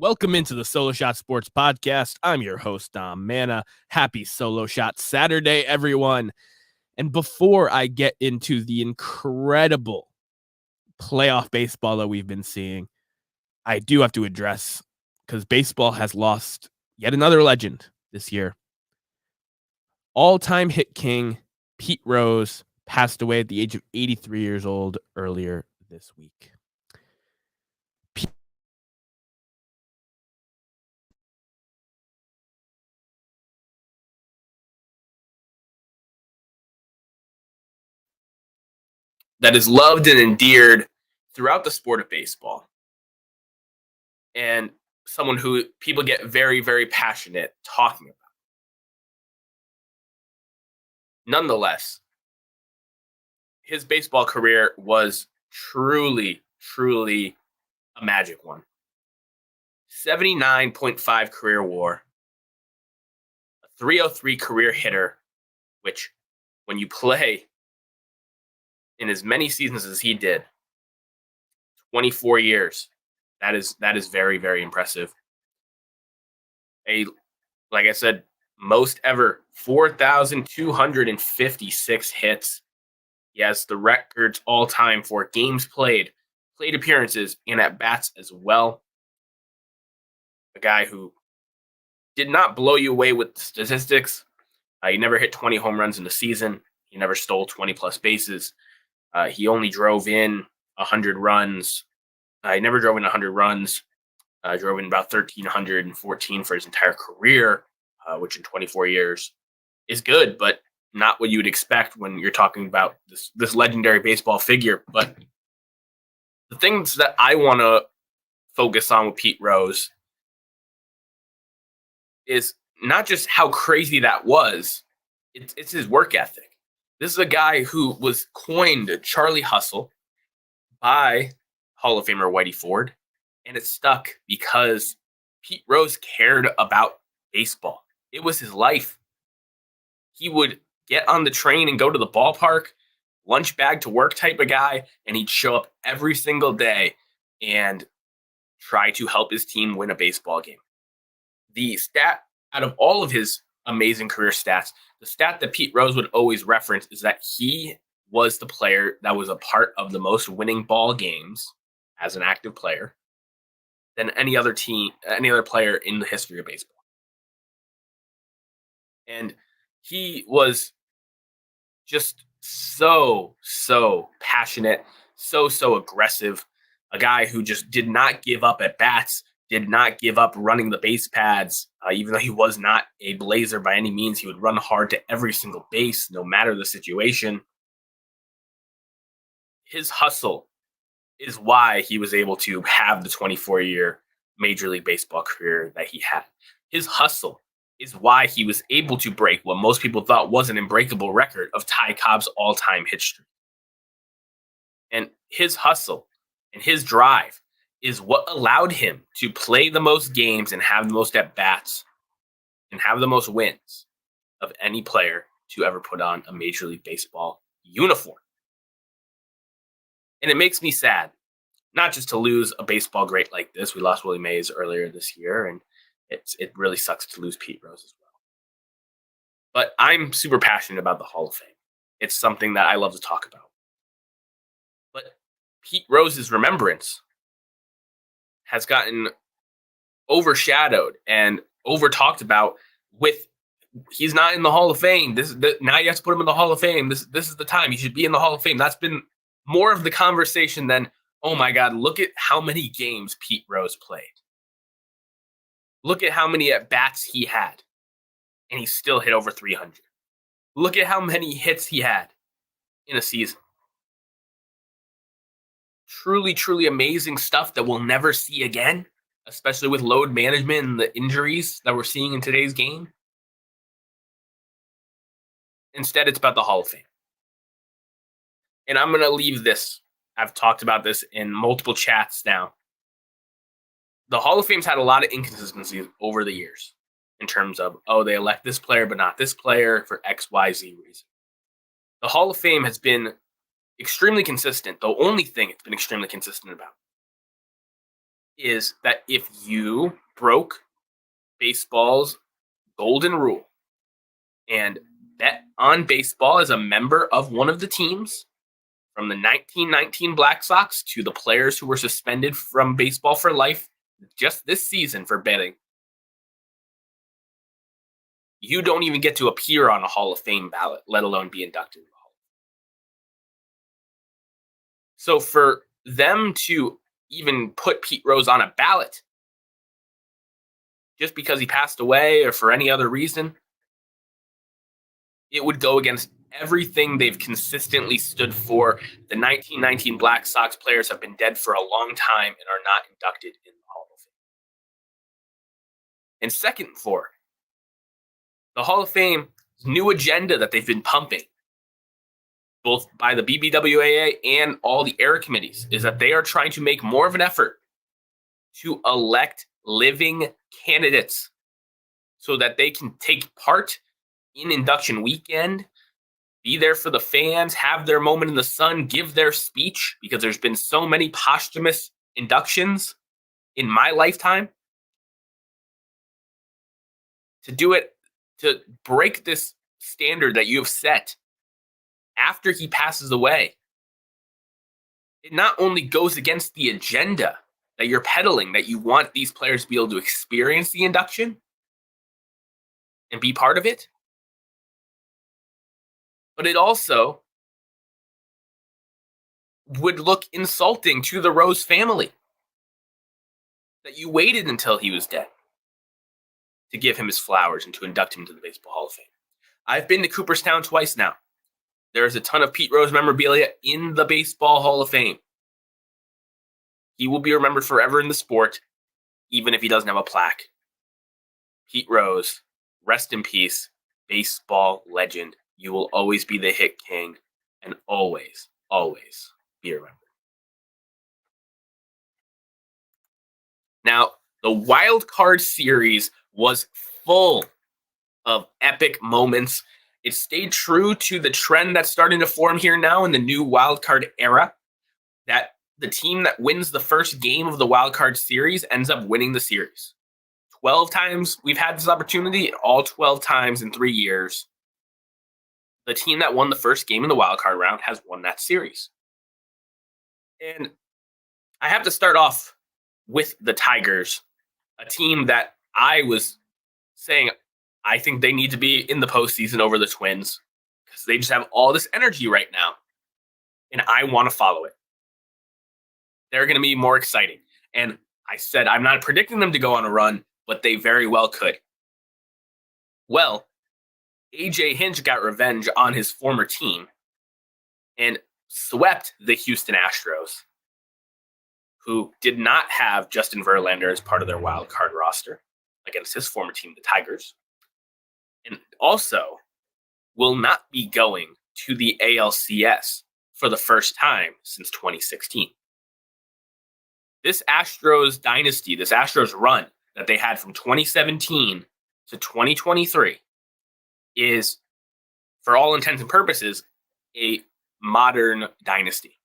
Welcome into the Solo Shot Sports Podcast. I'm your host, Dom Manna. Happy Solo Shot Saturday, everyone. And before I get into the incredible playoff baseball that we've been seeing, I do have to address, because baseball has lost yet another legend this year. All-time hit king Pete Rose passed away at the age of 83 years old earlier this week. That is loved and endeared throughout the sport of baseball. And someone who people get very, very passionate talking about. Nonetheless, his baseball career was truly, truly a magic one. 79.5 career WAR, a 303 career hitter, which when you play in as many seasons as he did, 24 years, that is very, very impressive. Like I said, most ever 4,256 hits. He has the records all time for games played, plate appearances, and at bats as well. A guy who did not blow you away with statistics. He never hit 20 home runs in the season. He never stole 20 plus bases. He only drove in 100 runs. He never drove in 100 runs. Drove in about 1,314 for his entire career, which in 24 years is good, but not what you would expect when you're talking about this legendary baseball figure. But the things that I want to focus on with Pete Rose is not just how crazy that was, it's his work ethic. This is a guy who was coined Charlie Hustle by Hall of Famer Whitey Ford, and it stuck because Pete Rose cared about baseball. It was his life. He would get on the train and go to the ballpark, lunch bag to work type of guy, and he'd show up every single day and try to help his team win a baseball game. The stat out of all of his amazing career stats, the stat that Pete Rose would always reference is that he was the player that was a part of the most winning ball games as an active player than any other player in the history of baseball. And he was just so passionate, so aggressive, a guy who just did not give up at bats, did not give up running the base pads. Even though he was not a blazer by any means, he would run hard to every single base, no matter the situation. His hustle is why he was able to have the 24-year Major League Baseball career that he had. His hustle is why he was able to break what most people thought was an unbreakable record of Ty Cobb's all-time hit streak. And his hustle and his drive is what allowed him to play the most games and have the most at-bats and have the most wins of any player to ever put on a Major League Baseball uniform. And it makes me sad, not just to lose a baseball great like this. We lost Willie Mays earlier this year, and it really sucks to lose Pete Rose as well. But I'm super passionate about the Hall of Fame. It's something that I love to talk about. But Pete Rose's remembrance has gotten overshadowed and over-talked about with he's not in the Hall of Fame. Now you have to put him in the Hall of Fame. This is the time. He should be in the Hall of Fame. That's been more of the conversation than, oh my God, look at how many games Pete Rose played. Look at how many at-bats he had, and he still hit over 300. Look at how many hits he had in a season. Truly, truly amazing stuff that we'll never see again, especially with load management and the injuries that we're seeing in today's game. Instead, it's about the Hall of Fame. And I'm going to leave this. I've talked about this in multiple chats now. The Hall of Fame's had a lot of inconsistencies over the years in terms of, they elect this player but not this player for X, Y, Z reason. The Hall of Fame has been extremely consistent. The only thing it's been extremely consistent about is that if you broke baseball's golden rule and bet on baseball as a member of one of the teams, from the 1919 Black Sox to the players who were suspended from baseball for life just this season for betting, you don't even get to appear on a Hall of Fame ballot, let alone be inducted. So for them to even put Pete Rose on a ballot just because he passed away or for any other reason, it would go against everything they've consistently stood for. The 1919 Black Sox players have been dead for a long time and are not inducted in the Hall of Fame. And second for the Hall of Fame's new agenda that they've been pumping, both by the BBWAA and all the era committees, is that they are trying to make more of an effort to elect living candidates so that they can take part in induction weekend, be there for the fans, have their moment in the sun, give their speech, because there's been so many posthumous inductions in my lifetime. To do it, to break this standard that you have set after he passes away, it not only goes against the agenda that you're peddling, that you want these players to be able to experience the induction and be part of it, but it also would look insulting to the Rose family that you waited until he was dead to give him his flowers and to induct him to the Baseball Hall of Fame. I've been to Cooperstown twice now. There's a ton of Pete Rose memorabilia in the Baseball Hall of Fame. He will be remembered forever in the sport, even if he doesn't have a plaque. Pete Rose, rest in peace, baseball legend. You will always be the hit king and always, always be remembered. Now, the Wild Card Series was full of epic moments. It stayed true to the trend that's starting to form here now in the new Wild Card era, that the team that wins the first game of the Wild Card Series ends up winning the series. 12 times we've had this opportunity, all 12 times in 3 years. The team that won the first game in the Wild Card round has won that series. And I have to start off with the Tigers, a team that I was saying I think they need to be in the postseason over the Twins because they just have all this energy right now, and I want to follow it. They're going to be more exciting. And I said I'm not predicting them to go on a run, but they very well could. Well, A.J. Hinch got revenge on his former team and swept the Houston Astros, who did not have Justin Verlander as part of their wild card roster against his former team, the Tigers, and also will not be going to the ALCS for the first time since 2016. This Astros dynasty, this Astros run that they had from 2017 to 2023 is, for all intents and purposes, a modern dynasty.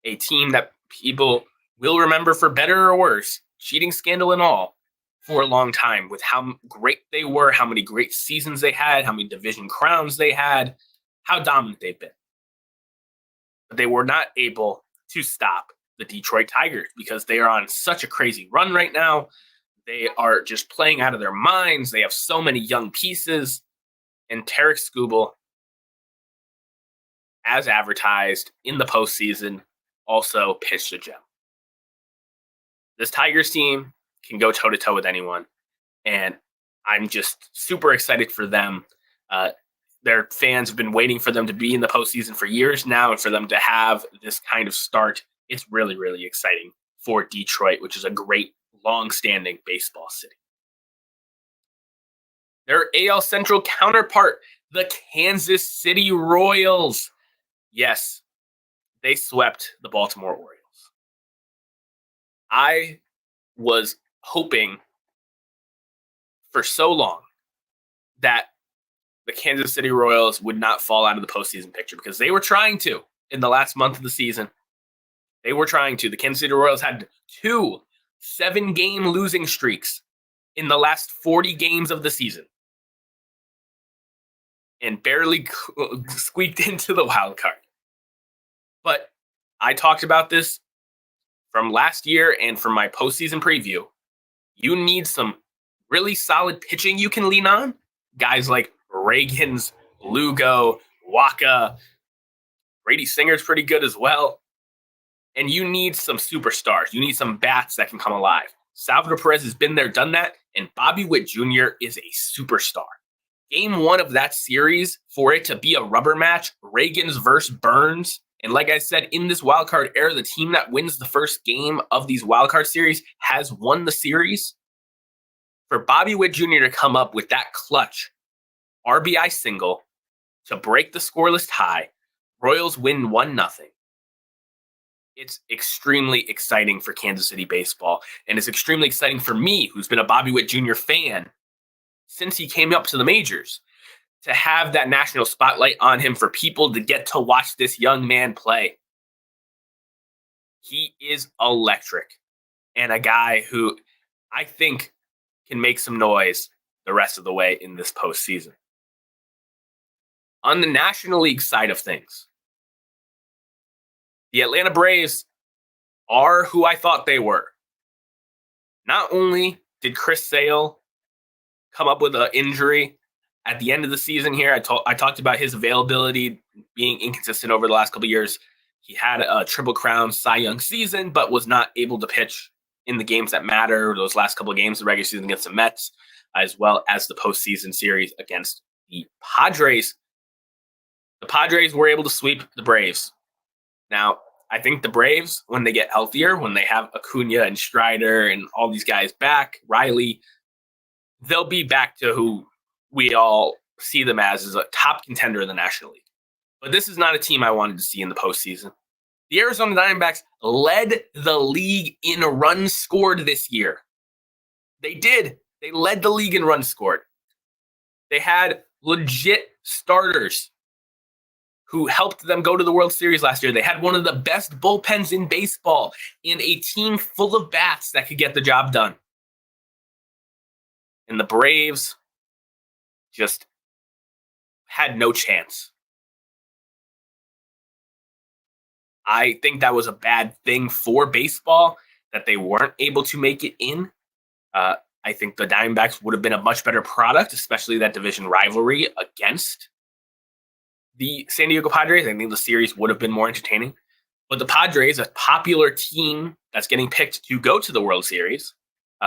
A team that people will remember for better or worse, cheating scandal and all, for a long time, with how great they were, how many great seasons they had, how many division crowns they had, how dominant they've been. But they were not able to stop the Detroit Tigers because they are on such a crazy run right now. They are just playing out of their minds. They have so many young pieces. And Tarek Skubal, as advertised in the postseason, also pitched a gem. This Tigers team can go toe-to-toe with anyone, and I'm just super excited for them. Their fans have been waiting for them to be in the postseason for years now, and for them to have this kind of start, it's really, really exciting for Detroit, which is a great, long-standing baseball city. Their AL Central counterpart, the Kansas City Royals. Yes, they swept the Baltimore Orioles. I was hoping for so long that the Kansas City Royals would not fall out of the postseason picture because they were trying to in the last month of the season. They were trying to. The Kansas City Royals had 2 7-game losing streaks in the last 40 games of the season and barely squeaked into the wild card. But I talked about this from last year and from my postseason preview. You need some really solid pitching you can lean on. Guys like Reagans, Lugo, Waka, Brady Singer's pretty good as well. And you need some superstars. You need some bats that can come alive. Salvador Perez has been there, done that, and Bobby Witt Jr. is a superstar. Game 1 of that series, for it to be a rubber match, Reagans versus Burns. And like I said, in this wildcard era, the team that wins the first game of these wildcard series has won the series. For Bobby Witt Jr. to come up with that clutch RBI single to break the scoreless tie, Royals win 1-0. It's extremely exciting for Kansas City baseball, and it's extremely exciting for me, who's been a Bobby Witt Jr. fan since he came up to the majors, to have that national spotlight on him for people to get to watch this young man play. He is electric, and a guy who I think can make some noise the rest of the way in this postseason. On the National League side of things, the Atlanta Braves are who I thought they were. Not only did Chris Sale come up with an injury at the end of the season here, I talked about his availability being inconsistent over the last couple of years. He had a Triple Crown Cy Young season, but was not able to pitch in the games that matter, those last couple of games, the regular season against the Mets, as well as the postseason series against the Padres. The Padres were able to sweep the Braves. Now, I think the Braves, when they get healthier, when they have Acuna and Strider and all these guys back, Riley, they'll be back to who we all see them as a top contender in the National League. But this is not a team I wanted to see in the postseason. The Arizona Diamondbacks led the league in runs scored this year. They did. They led the league in runs scored. They had legit starters who helped them go to the World Series last year. They had one of the best bullpens in baseball and a team full of bats that could get the job done. And the Braves just had no chance. I think that was a bad thing for baseball, that they weren't able to make it in. I think the Diamondbacks would have been a much better product, especially that division rivalry against the San Diego Padres. I think the series would have been more entertaining. But the Padres, a popular team that's getting picked to go to the World Series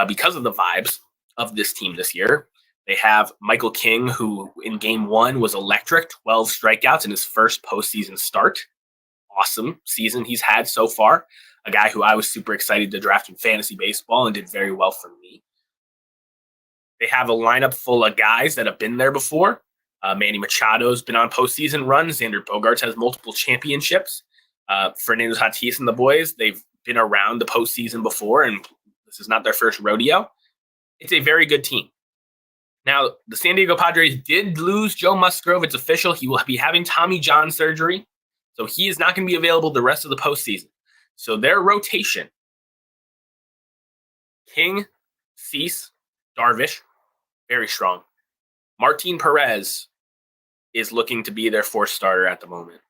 because of the vibes of this team this year. They have Michael King, who in Game 1 was electric, 12 strikeouts in his first postseason start. Awesome season he's had so far. A guy who I was super excited to draft in fantasy baseball and did very well for me. They have a lineup full of guys that have been there before. Manny Machado's been on postseason runs. Xander Bogaerts has multiple championships. Fernando Tatis and the boys, they've been around the postseason before, and this is not their first rodeo. It's a very good team. Now, the San Diego Padres did lose Joe Musgrove. It's official. He will be having Tommy John surgery, so he is not going to be available the rest of the postseason. So their rotation, King, Cease, Darvish, very strong. Martin Perez is looking to be their fourth starter at the moment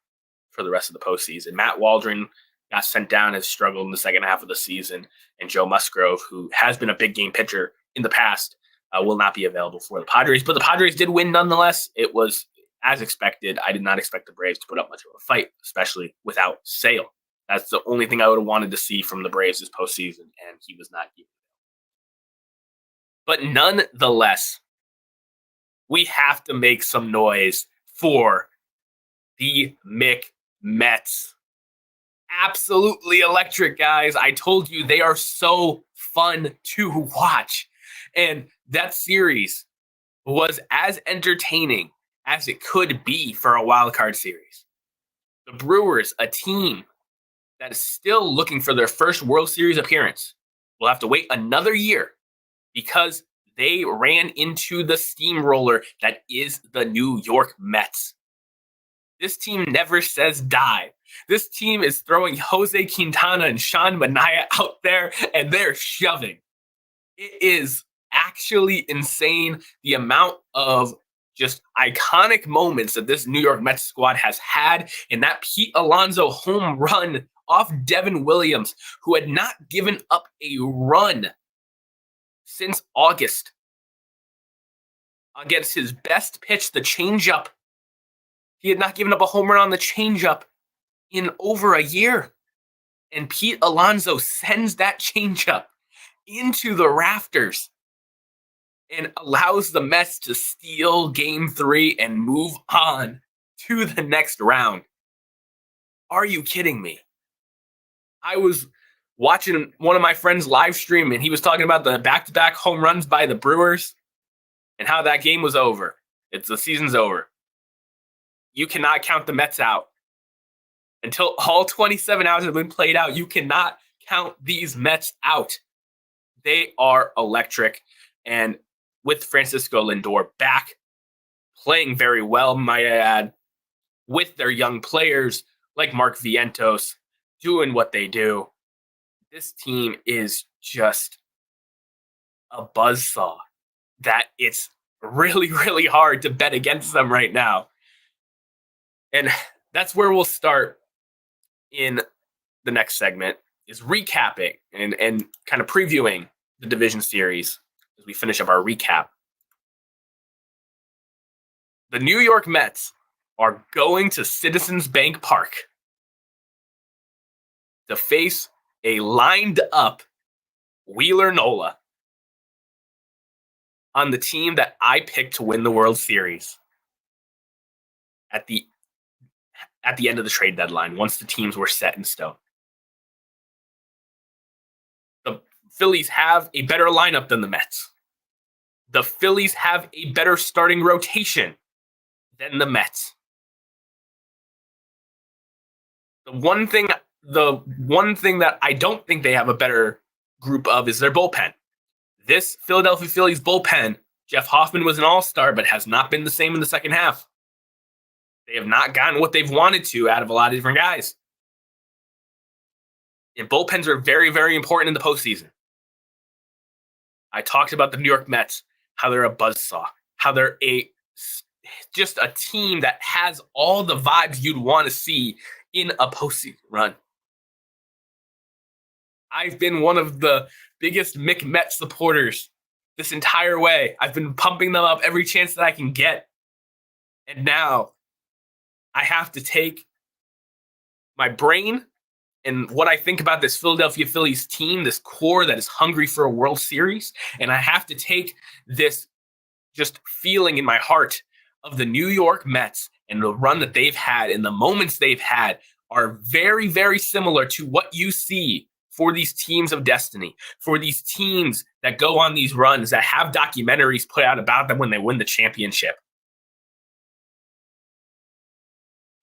for the rest of the postseason. Matt Waldron got sent down, has struggled in the second half of the season, and Joe Musgrove, who has been a big game pitcher in the past, will not be available for the Padres. But the Padres did win nonetheless. It was as expected. I did not expect the Braves to put up much of a fight, especially without Sale. That's the only thing I would have wanted to see from the Braves this postseason, and he was not given. But nonetheless, we have to make some noise for the Mets. Absolutely electric, guys. I told you they are so fun to watch. And that series was as entertaining as it could be for a wild card series. The Brewers, a team that is still looking for their first World Series appearance, will have to wait another year because they ran into the steamroller that is the New York Mets. This team never says die. This team is throwing Jose Quintana and Sean Manaea out there, and they're shoving. It is actually insane the amount of just iconic moments that this New York Mets squad has had. And that Pete Alonso home run off Devin Williams, who had not given up a run since August against his best pitch, the changeup. He had not given up a home run on the changeup in over a year. And Pete Alonso sends that changeup into the rafters and allows the Mets to steal game 3 and move on to the next round. Are you kidding me? I was watching one of my friends live stream, and he was talking about the back-to-back home runs by the Brewers and how that game was over. The season's over. You cannot count the Mets out. Until all 27 hours have been played out, you cannot count these Mets out. They are electric. And with Francisco Lindor back, playing very well, might I add, with their young players like Mark Vientos doing what they do, this team is just a buzzsaw that it's really, really hard to bet against them right now. And that's where we'll start in the next segment, is recapping and kind of previewing the division series as we finish up our recap. The New York Mets are going to Citizens Bank Park to face a lined up Wheeler Nola on the team that I picked to win the World Series at the end of the trade deadline, once the teams were set in stone. The Phillies have a better lineup than the Mets. The Phillies have a better starting rotation than the Mets. The one thing that I don't think they have a better group of is their bullpen. This Philadelphia Phillies bullpen, Jeff Hoffman was an all-star, but has not been the same in the second half. They have not gotten what they've wanted to out of a lot of different guys. And bullpens are very, very important in the postseason. I talked about the New York Mets, how they're a buzzsaw, how they're just a team that has all the vibes you'd want to see in a postseason run. I've been one of the biggest Mick Met supporters this entire way. I've been pumping them up every chance that I can get. And now I have to take my brain and what I think about this Philadelphia Phillies team, this core that is hungry for a World Series, and I have to take this just feeling in my heart of the New York Mets and the run that they've had and the moments they've had are very, very similar to what you see for these teams of destiny, for these teams that go on these runs, that have documentaries put out about them when they win the championship.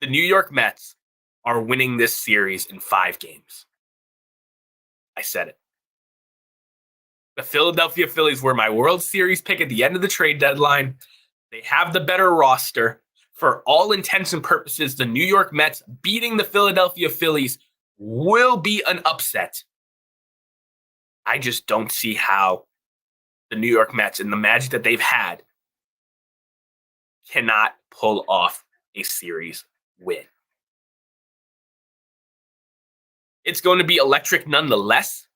The New York Mets are winning this series in 5 games. I said it. The Philadelphia Phillies were my World Series pick at the end of the trade deadline. They have the better roster. For all intents and purposes, the New York Mets beating the Philadelphia Phillies will be an upset. I just don't see how the New York Mets and the magic that they've had cannot pull off a series win. It's going to be electric nonetheless.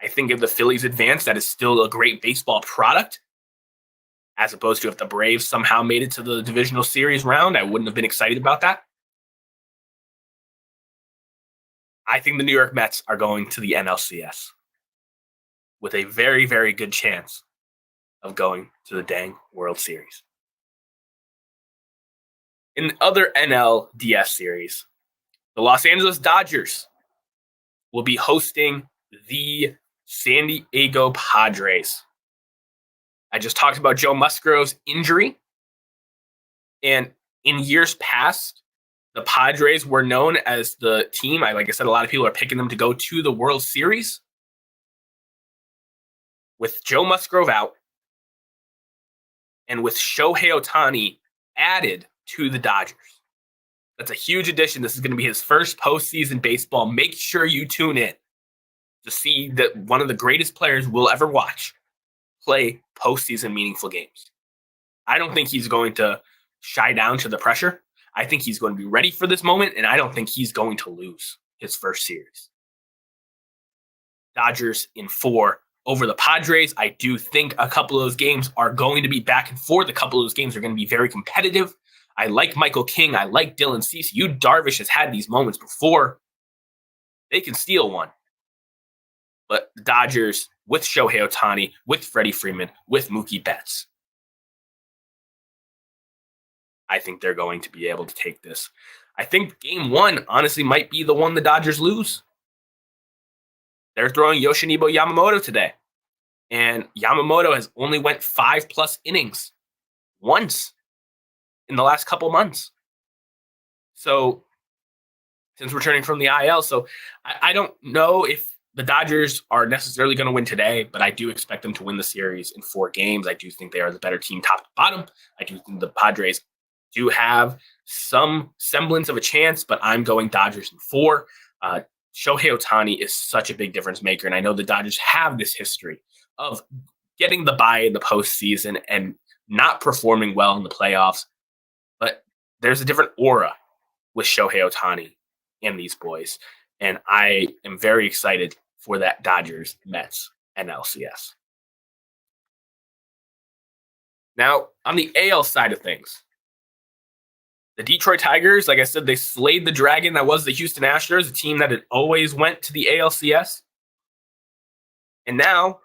I think if the Phillies advance, that is still a great baseball product. As opposed to if the Braves somehow made it to the divisional series round, I wouldn't have been excited about that. I think the New York Mets are going to the NLCS with a very, very good chance of going to the dang World Series. In the other NLDS series, the Los Angeles Dodgers will be hosting the San Diego Padres. I just talked about Joe Musgrove's injury. And in years past, the Padres were known as the team. Like I said, a lot of people are picking them to go to the World Series. With Joe Musgrove out and with Shohei Ohtani added to the Dodgers, That's a huge addition. This is going to be his first postseason baseball. Make sure you tune in to see that one of the greatest players we'll ever watch play postseason meaningful games. I don't think he's going to shy down to the pressure. I think he's going to be ready for this moment, and I don't think he's going to lose his first series. Dodgers in 4 over the Padres. I do think a couple of those games are going to be back and forth. A couple of those games are going to be very competitive. I like Michael King. I like Dylan Cease. Yu Darvish has had these moments before. They can steal one. But the Dodgers, with Shohei Ohtani, with Freddie Freeman, with Mookie Betts, I think they're going to be able to take this. I think game 1, honestly, might be the one the Dodgers lose. They're throwing Yoshinobu Yamamoto today. And Yamamoto has only went 5+ innings once in the last couple months. So, since returning from the IL, so I don't know if the Dodgers are necessarily going to win today, but I do expect them to win the series in 4 games. I do think they are the better team top to bottom. I do think the Padres do have some semblance of a chance, but I'm going Dodgers in 4. Shohei Ohtani is such a big difference maker, and I know the Dodgers have this history of getting the bye in the postseason and not performing well in the playoffs, but there's a different aura with Shohei Ohtani and these boys, and I am very excited for that Dodgers Mets NLCS. Now, on the AL side of things, the Detroit Tigers, like I said, they slayed the dragon that was the Houston Astros, a team that had always went to the ALCS. And now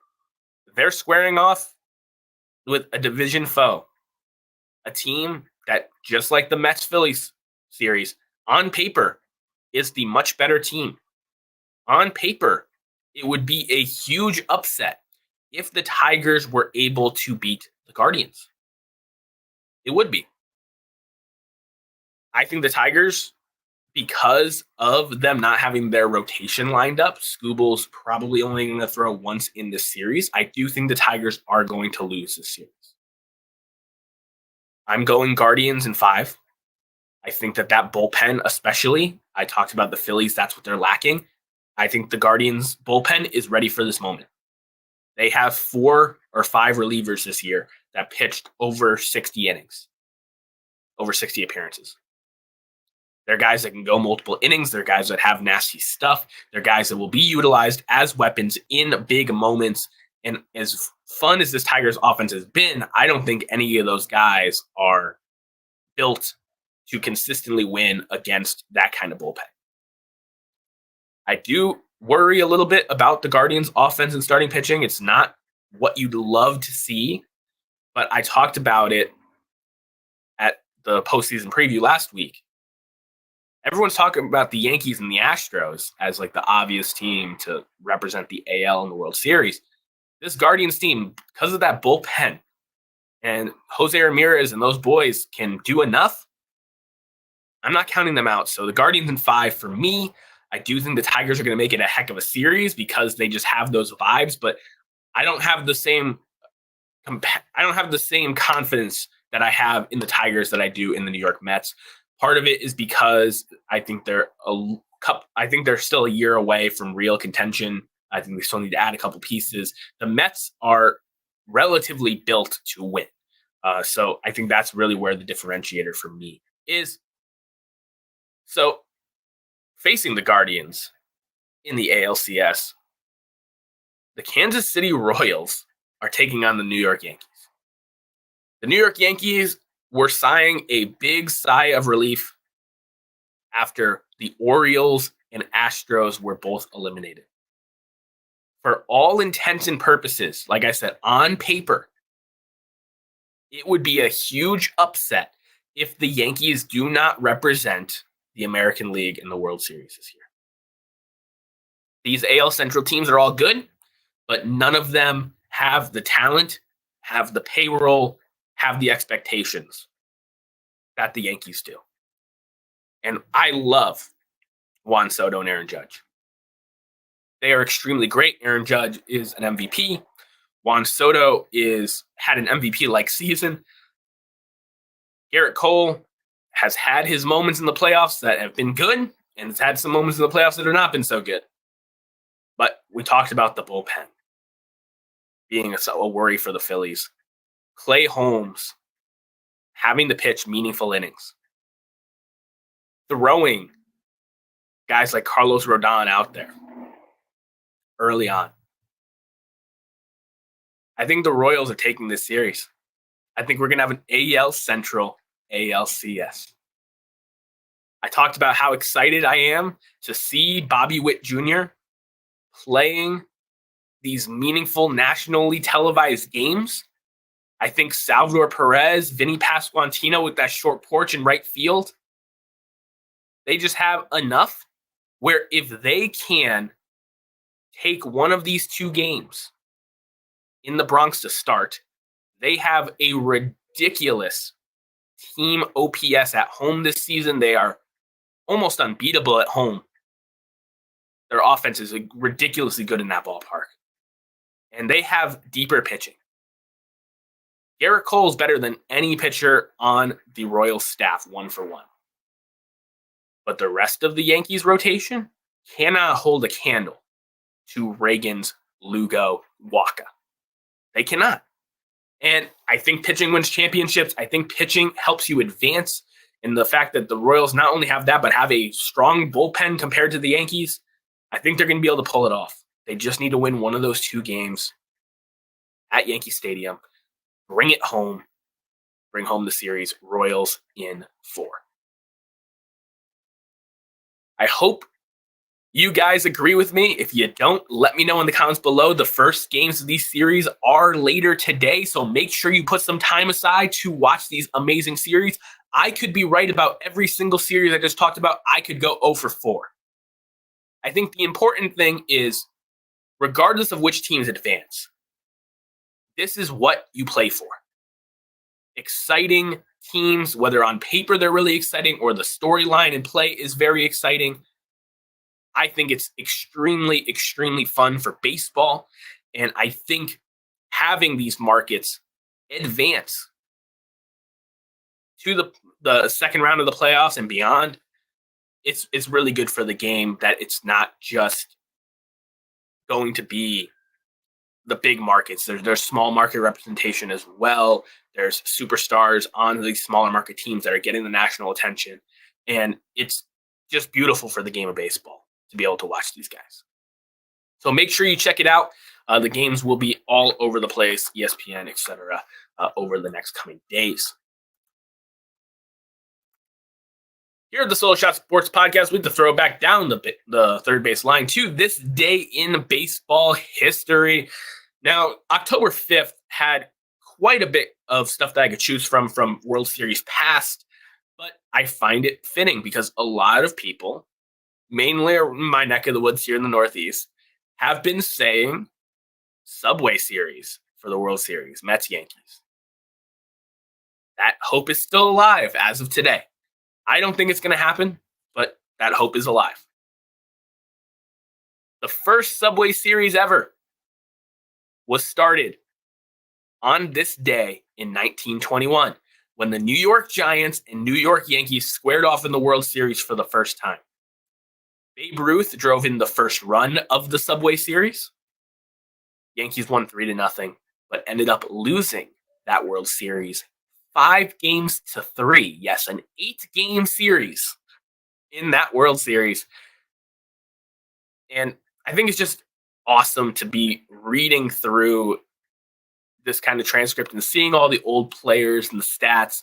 they're squaring off with a division foe, a team that, just like the Mets-Phillies series, on paper is the much better team. On paper, it would be a huge upset if the Tigers were able to beat the Guardians. It would be. I think the Tigers, because of them not having their rotation lined up, Scooble's probably only going to throw once in this series. I do think the Tigers are going to lose this series. I'm going Guardians in 5. I think that bullpen, especially, I talked about the Phillies, that's what they're lacking. I think the Guardians bullpen is ready for this moment. They have 4 or 5 relievers this year that pitched over 60 innings, over 60 appearances. They're guys that can go multiple innings. They're guys that have nasty stuff. They're guys that will be utilized as weapons in big moments. And as fun as this Tigers offense has been, I don't think any of those guys are built to consistently win against that kind of bullpen. I do worry a little bit about the Guardians' offense and starting pitching. It's not what you'd love to see, but I talked about it at the postseason preview last week. Everyone's talking about the Yankees and the Astros as like the obvious team to represent the AL in the World Series. This Guardians team, because of that bullpen, and Jose Ramirez and those boys can do enough, I'm not counting them out. So the Guardians in 5 for me. I do think the Tigers are going to make it a heck of a series because they just have those vibes, but I don't have the same confidence that I have in the Tigers that I do in the New York Mets. Part of it is because I think they're still a year away from real contention. I think they still need to add a couple pieces. The Mets are relatively built to win. So I think that's really where the differentiator for me is. So facing the Guardians in the ALCS, the Kansas City Royals are taking on the New York Yankees. The New York Yankees were sighing a big sigh of relief after the Orioles and Astros were both eliminated. For all intents and purposes, like I said, on paper, it would be a huge upset if the Yankees do not represent the American League in the World Series this year. These AL Central teams are all good, but none of them have the talent, have the payroll, have the expectations that the Yankees do. And I love Juan Soto and Aaron Judge. They are extremely great. Aaron Judge is an MVP. Juan Soto had an MVP-like season. Garrett Cole has had his moments in the playoffs that have been good, and it's had some moments in the playoffs that have not been so good. But we talked about the bullpen being a worry for the Phillies. Clay Holmes having to pitch meaningful innings, throwing guys like Carlos Rodon out there early on. I think the Royals are taking this series. I think we're going to have an AL Central, ALCS. I talked about how excited I am to see Bobby Witt Jr. playing these meaningful nationally televised games. I think Salvador Perez, Vinny Pasquantino with that short porch in right field, they just have enough where if they can take one of these two games in the Bronx to start, they have a ridiculous team OPS at home this season. They are almost unbeatable at home. Their offense is ridiculously good in that ballpark. And they have deeper pitching. Garrett Cole is better than any pitcher on the Royals staff, 1-for-1. But the rest of the Yankees rotation cannot hold a candle to Reagan's Lugo Waka. They cannot. And I think pitching wins championships. I think pitching helps you advance. And the fact that the Royals not only have that, but have a strong bullpen compared to the Yankees, I think they're going to be able to pull it off. They just need to win one of those two games at Yankee Stadium. Bring it home. Bring home the series. Royals in 4. I hope you guys agree with me. If you don't, let me know in the comments below. The first games of these series are later today, so make sure you put some time aside to watch these amazing series. I could be right about every single series I just talked about. I could go 0-for-4. I think the important thing is, regardless of which teams advance, this is what you play for. Exciting teams, whether on paper they're really exciting or the storyline in play is very exciting. I think it's extremely, extremely fun for baseball. And I think having these markets advance to the second round of the playoffs and beyond, it's really good for the game that it's not just going to be the big markets. There's small market representation as well. There's superstars on these smaller market teams that are getting the national attention. And it's just beautiful for the game of baseball to be able to watch these guys. So make sure you check it out. The games will be all over the place, ESPN, etc., over the next coming days. Here at the Solo Shot Sports Podcast, we have to throw back down the third base line to this day in baseball history. Now, October 5th had quite a bit of stuff that I could choose from World Series past, but I find it fitting because a lot of people, mainly in my neck of the woods here in the Northeast, have been saying Subway Series for the World Series, Mets-Yankees. That hope is still alive as of today. I don't think it's going to happen, but that hope is alive. The first Subway Series ever was started on this day in 1921 when the New York Giants and New York Yankees squared off in the World Series for the first time. Babe Ruth drove in the first run of the Subway Series. Yankees won 3-0, but ended up losing that World Series 5-3. Yes, an 8-game series in that World Series. And I think it's just awesome to be reading through this kind of transcript and seeing all the old players and the stats,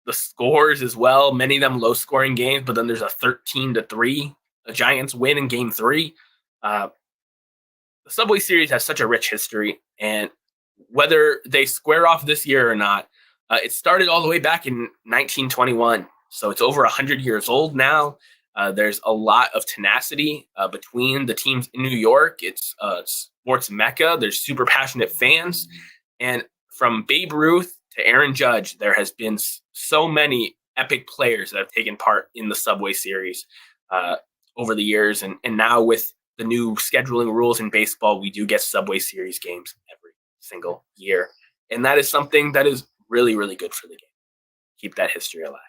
the scores as well. Many of them low-scoring games, but then there's a 13-3, a Giants win in Game 3. The Subway Series has such a rich history, and whether they square off this year or not, it started all the way back in 1921. So it's over 100 years old now. There's a lot of tenacity between the teams in New York. It's sports mecca. There's super passionate fans. And from Babe Ruth to Aaron Judge, there has been so many epic players that have taken part in the Subway Series over the years. And now with the new scheduling rules in baseball, we do get Subway Series games every single year. And that is something that is really, really good for the game. keep that history alive.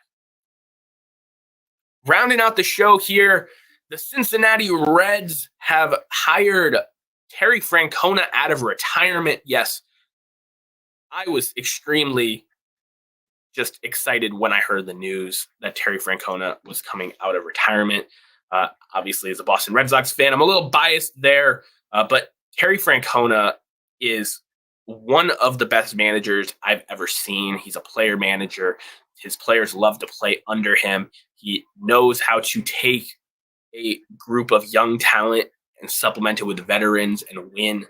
Rounding out the show here, the Cincinnati Reds have hired Terry Francona out of retirement. Yes, I was extremely just excited when I heard the news that Terry Francona was coming out of retirement. Obviously, as a Boston Red Sox fan, I'm a little biased there, but Terry Francona is one of the best managers I've ever seen. He's a player manager. His players love to play under him. He knows how to take a group of young talent and supplement it with veterans and win.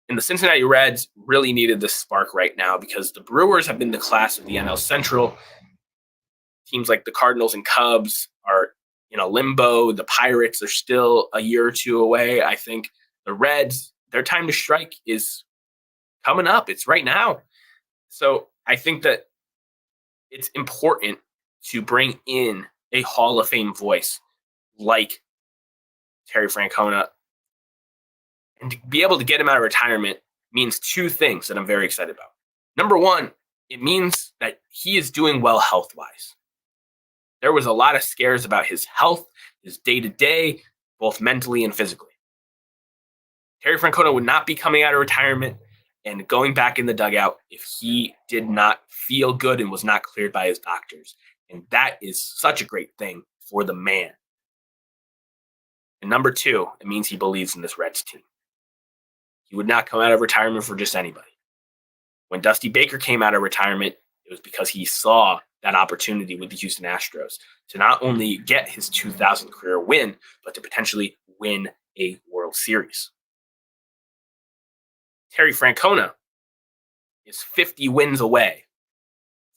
And the Cincinnati Reds really needed this spark right now because the Brewers have been the class of the NL Central. Teams like the Cardinals and Cubs are in a limbo. The Pirates are still a year or two away. I think the Reds, their time to strike is coming up. It's right now. So I think that it's important to bring in a Hall of Fame voice like Terry Francona. And to be able to get him out of retirement means two things that I'm very excited about. Number one, it means that he is doing well health-wise. There was a lot of scares about his health, his day-to-day, both mentally and physically. Terry Francona would not be coming out of retirement and going back in the dugout if he did not feel good and was not cleared by his doctors. And that is such a great thing for the man. And number two, it means he believes in this Reds team. He would not come out of retirement for just anybody. When Dusty Baker came out of retirement, it was because he saw that opportunity with the Houston Astros to not only get his 2000 career win, but to potentially win a World Series. Terry Francona is 50 wins away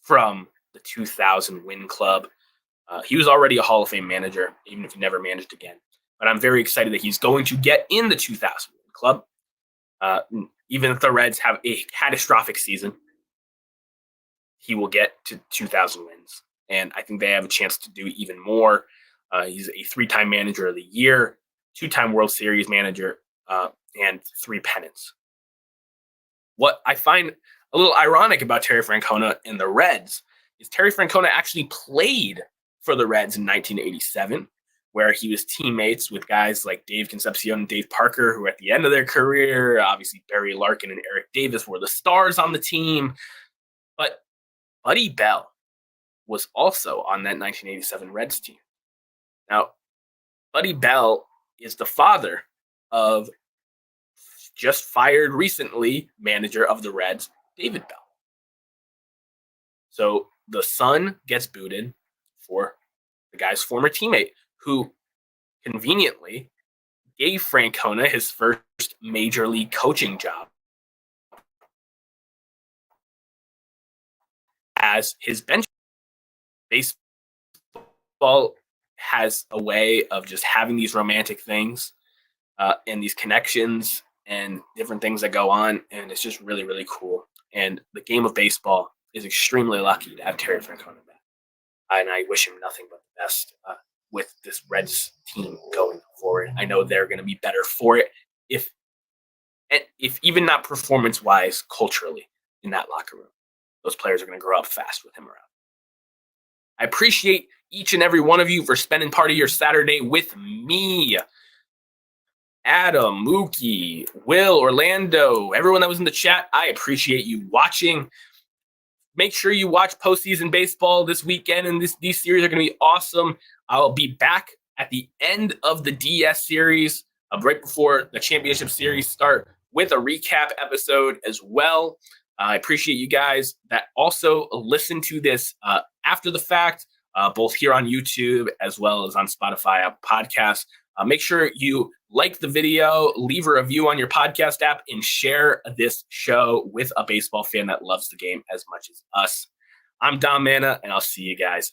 from the 2000 win club. He was already a Hall of Fame manager, even if he never managed again. But I'm very excited that he's going to get in the 2000 win club. Even if the Reds have a catastrophic season, he will get to 2,000 wins. And I think they have a chance to do even more. He's a 3-time manager of the year, 2-time World Series manager, and 3 pennants. What I find a little ironic about Terry Francona and the Reds is Terry Francona actually played for the Reds in 1987, where he was teammates with guys like Dave Concepcion and Dave Parker, who at the end of their career, obviously Barry Larkin and Eric Davis were the stars on the team. But Buddy Bell was also on that 1987 Reds team. Now, Buddy Bell is the father of just fired recently manager of the Reds, David Bell. So the son gets booted for the guy's former teammate, who conveniently gave Francona his first major league coaching job as his bench. Baseball has a way of just having these romantic things and these connections and different things that go on, and it's just really, really cool. And the game of baseball is extremely lucky to have Terry Francona back. And I wish him nothing but the best with this Reds team going forward. I know they're going to be better for it, if even not performance-wise, culturally in that locker room. Those players are going to grow up fast with him around. I appreciate each and every one of you for spending part of your Saturday with me. Adam, Mookie, Will, Orlando, everyone that was in the chat, I appreciate you watching. Make sure you watch postseason baseball this weekend, and these series are going to be awesome. I'll be back at the end of the DS series, right before the championship series start, with a recap episode as well. I appreciate you guys that also listen to this after the fact, both here on YouTube as well as on Spotify, Apple Podcasts. Make sure you like the video, leave a review on your podcast app, and share this show with a baseball fan that loves the game as much as us. I'm Dom Manna, and I'll see you guys